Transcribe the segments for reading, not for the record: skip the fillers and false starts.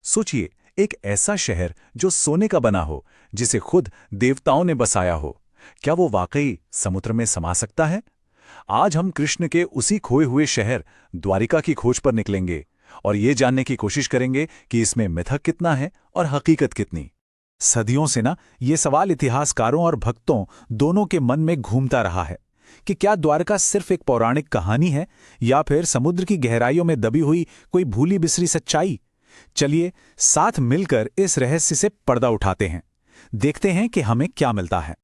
सोचिए, एक ऐसा शहर जो सोने का बना हो, जिसे खुद देवताओं ने बसाया हो, क्या वो वाकई समुद्र में समा सकता है? आज हम कृष्ण के उसी खोए हुए शहर द्वारिका की खोज पर निकलेंगे और ये जानने की कोशिश करेंगे कि इसमें मिथक कितना है और हकीकत कितनी। सदियों से ना ये सवाल इतिहासकारों और भक्तों दोनों के मन में घूमता रहा है कि क्या द्वारका सिर्फ एक पौराणिक कहानी है या फिर समुद्र की गहराइयों में दबी हुई कोई भूली बिसरी सच्चाई। चलिए साथ मिलकर इस रहस्य से पर्दा उठाते हैं, देखते हैं कि हमें क्या मिलता है।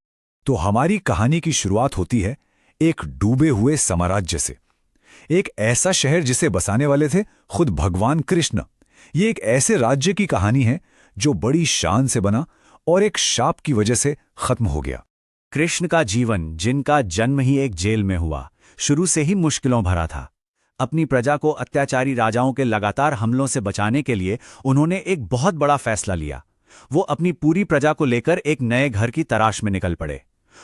तो हमारी कहानी की शुरुआत होती है एक डूबे हुए साम्राज्य से। एक ऐसा शहर जिसे बसाने वाले थे खुद भगवान कृष्ण। ये एक ऐसे राज्य की कहानी है जो बड़ी शान से बना और एक शाप की वजह से खत्म हो गया। कृष्ण का जीवन, जिनका जन्म ही एक जेल में हुआ, शुरू से ही मुश्किलों भरा था। अपनी प्रजा को अत्याचारी राजाओं के लगातार हमलों से बचाने के लिए उन्होंने एक बहुत बड़ा फैसला लिया। वो अपनी पूरी प्रजा को लेकर एक नए घर की तलाश में निकल पड़े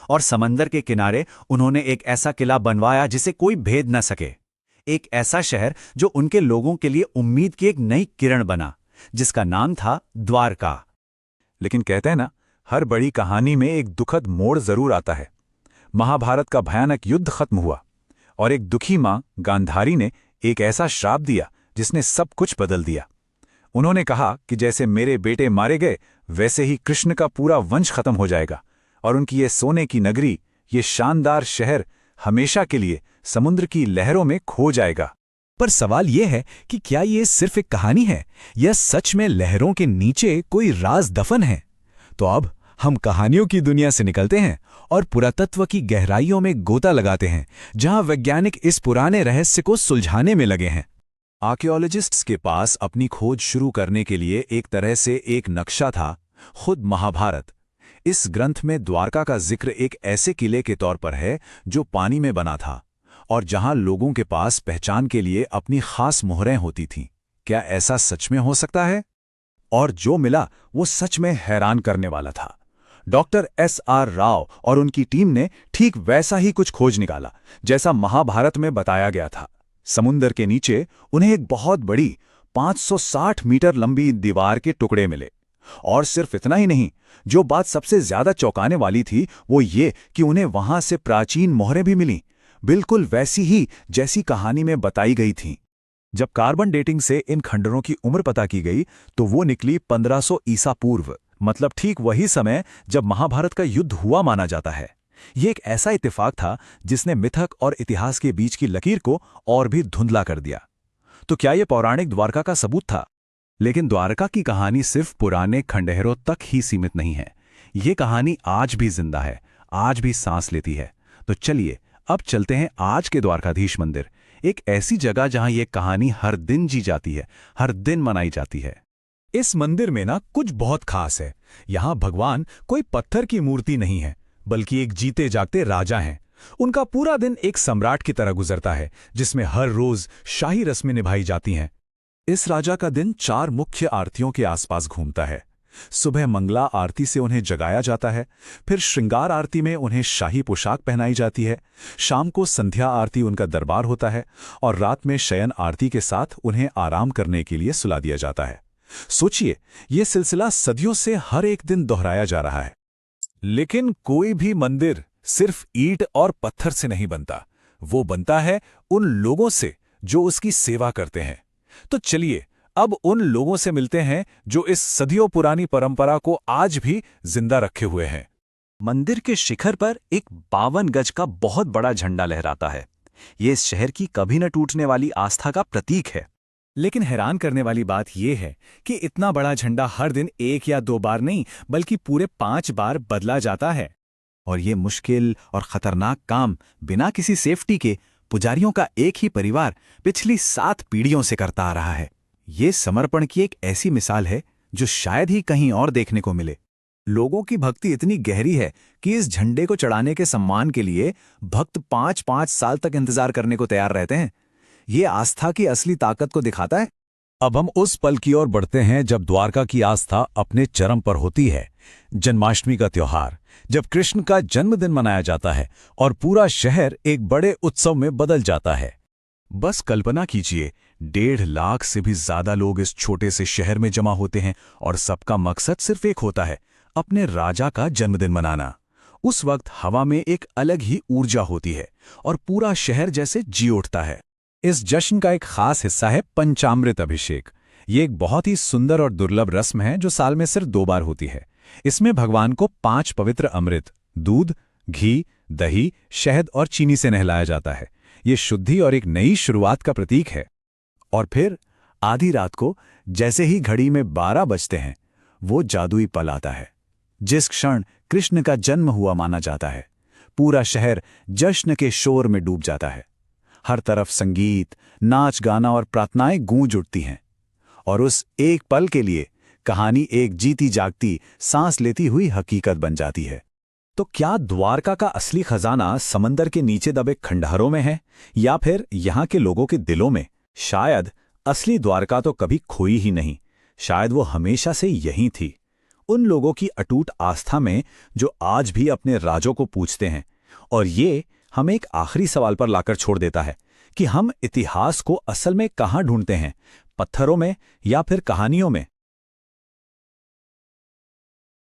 और समंदर के किनारे उन्होंने एक ऐसा किला बनवाया जिसे कोई भेद न सके। एक ऐसा शहर जो उनके लोगों के लिए उम्मीद की एक नई किरण बना, जिसका नाम था द्वारका। लेकिन कहते हैं ना, हर बड़ी कहानी में एक दुखद मोड़ जरूर आता है। महाभारत का भयानक युद्ध खत्म हुआ और एक दुखी मां गांधारी ने एक ऐसा श्राप दिया जिसने सब कुछ बदल दिया। उन्होंने कहा कि जैसे मेरे बेटे मारे गए वैसे ही कृष्ण का पूरा वंश खत्म हो जाएगा और उनकी ये सोने की नगरी, ये शानदार शहर हमेशा के लिए समुद्र की लहरों में खो जाएगा। पर सवाल यह है कि क्या ये सिर्फ एक कहानी है या सच में लहरों के नीचे कोई राज दफन है? तो अब हम कहानियों की दुनिया से निकलते हैं और पुरातत्व की गहराइयों में गोता लगाते हैं, जहां वैज्ञानिक इस पुराने रहस्य को सुलझाने में लगे हैं। आर्कियोलॉजिस्ट्स के पास अपनी खोज शुरू करने के लिए एक तरह से एक नक्शा था, खुद महाभारत। इस ग्रंथ में द्वारका का जिक्र एक ऐसे किले के तौर पर है जो पानी में बना था और जहां लोगों के पास पहचान के लिए अपनी खास मोहरें होती थीं। क्या ऐसा सच में हो सकता है? और जो मिला वो सच में हैरान करने वाला था। Doctor SR. राव और उनकी टीम ने ठीक वैसा ही कुछ खोज निकाला जैसा महाभारत में बताया गया था। समुद्र के नीचे उन्हें एक बहुत बड़ी 560 मीटर लंबी दीवार के टुकड़े मिले। और सिर्फ इतना ही नहीं, जो बात सबसे ज्यादा चौंकाने वाली थी वो ये कि उन्हें वहां से प्राचीन मोहरें भी मिलीं, बिल्कुल वैसी ही जैसी कहानी में बताई गई थीं। जब कार्बन डेटिंग से इन खंडरों की उम्र पता की गई तो वो निकली 1500 ईसा पूर्व, मतलब ठीक वही समय जब महाभारत का युद्ध हुआ माना जाता है। ये एक ऐसा इत्तेफाक था जिसने मिथक और इतिहास के बीच की लकीर को और भी धुंधला कर दिया। तो क्या ये पौराणिक द्वारका का सबूत था? लेकिन द्वारका की कहानी सिर्फ पुराने खंडहरों तक ही सीमित नहीं है। ये कहानी आज भी जिंदा है, आज भी सांस लेती है। तो चलिए अब चलते हैं आज के द्वारकाधीश मंदिर, एक ऐसी जगह जहां ये कहानी हर दिन जी जाती है, हर दिन मनाई जाती है। इस मंदिर में ना कुछ बहुत खास है। यहाँ भगवान कोई पत्थर की मूर्ति नहीं है, बल्कि एक जीते जागते राजा हैं। उनका पूरा दिन एक सम्राट की तरह गुजरता है, जिसमें हर रोज शाही रस्में निभाई जाती हैं। इस राजा का दिन 4 मुख्य आरतियों के आसपास घूमता है। सुबह मंगला आरती से उन्हें जगाया जाता है, फिर श्रृंगार आरती में उन्हें शाही पोशाक पहनाई जाती है, शाम को संध्या आरती उनका दरबार होता है और रात में शयन आरती के साथ उन्हें आराम करने के लिए सुला दिया जाता है। सोचिए, ये सिलसिला सदियों से हर एक दिन दोहराया जा रहा है। लेकिन कोई भी मंदिर सिर्फ ईंट और पत्थर से नहीं बनता, वो बनता है उन लोगों से जो उसकी सेवा करते हैं। तो चलिए अब उन लोगों से मिलते हैं जो इस सदियों पुरानी परंपरा को आज भी जिंदा रखे हुए हैं। मंदिर के शिखर पर एक 52 गज का बहुत बड़ा झंडा लहराता है। ये इस शहर की कभी न टूटने वाली आस्था का प्रतीक है। लेकिन हैरान करने वाली बात यह है कि इतना बड़ा झंडा हर दिन 1 या 2 बार नहीं, बल्कि पूरे 5 बार बदला जाता है। और ये मुश्किल और खतरनाक काम बिना किसी सेफ्टी के पुजारियों का एक ही परिवार पिछली 7 पीढ़ियों से करता आ रहा है। ये समर्पण की एक ऐसी मिसाल है जो शायद ही कहीं और देखने को मिले। लोगों की भक्ति इतनी गहरी है कि इस झंडे को चढ़ाने के सम्मान के लिए भक्त 5-5 साल तक इंतजार करने को तैयार रहते हैं। ये आस्था की असली ताकत को दिखाता है। अब हम उस पल की ओर बढ़ते हैं जब द्वारका की आस्था अपने चरम पर होती है। जन्माष्टमी का त्योहार, जब कृष्ण का जन्मदिन मनाया जाता है और पूरा शहर एक बड़े उत्सव में बदल जाता है। बस कल्पना कीजिए, 1.5 लाख से भी ज्यादा लोग इस छोटे से शहर में जमा होते हैं और सबका मकसद सिर्फ एक होता है, अपने राजा का जन्मदिन मनाना। उस वक्त हवा में एक अलग ही ऊर्जा होती है और पूरा शहर जैसे जी उठता है। इस जश्न का एक खास हिस्सा है पंचामृत अभिषेक। ये एक बहुत ही सुंदर और दुर्लभ रस्म है जो साल में सिर्फ 2 बार होती है। इसमें भगवान को 5 पवित्र अमृत, दूध, घी, दही, शहद और चीनी से नहलाया जाता है। ये शुद्धि और एक नई शुरुआत का प्रतीक है। और फिर आधी रात को जैसे ही घड़ी में 12 बजते हैं, वो जादुई पल आता है जिस क्षण कृष्ण का जन्म हुआ माना जाता है। पूरा शहर जश्न के शोर में डूब जाता है। हर तरफ संगीत, नाच गाना और प्रार्थनाएं गूंज उठती हैं। और उस एक पल के लिए कहानी एक जीती जागती, सांस लेती हुई हकीकत बन जाती है। तो क्या द्वारका का असली खजाना समंदर के नीचे दबे खंडहरों में है या फिर यहाँ के लोगों के दिलों में? शायद असली द्वारका तो कभी खोई ही नहीं, शायद वो हमेशा से यहीं थी, उन लोगों की अटूट आस्था में जो आज भी अपने राजों को पूछते हैं। और ये हमें एक आखिरी सवाल पर लाकर छोड़ देता है कि हम इतिहास को असल में कहाँ ढूंढते हैं, पत्थरों में या फिर कहानियों में?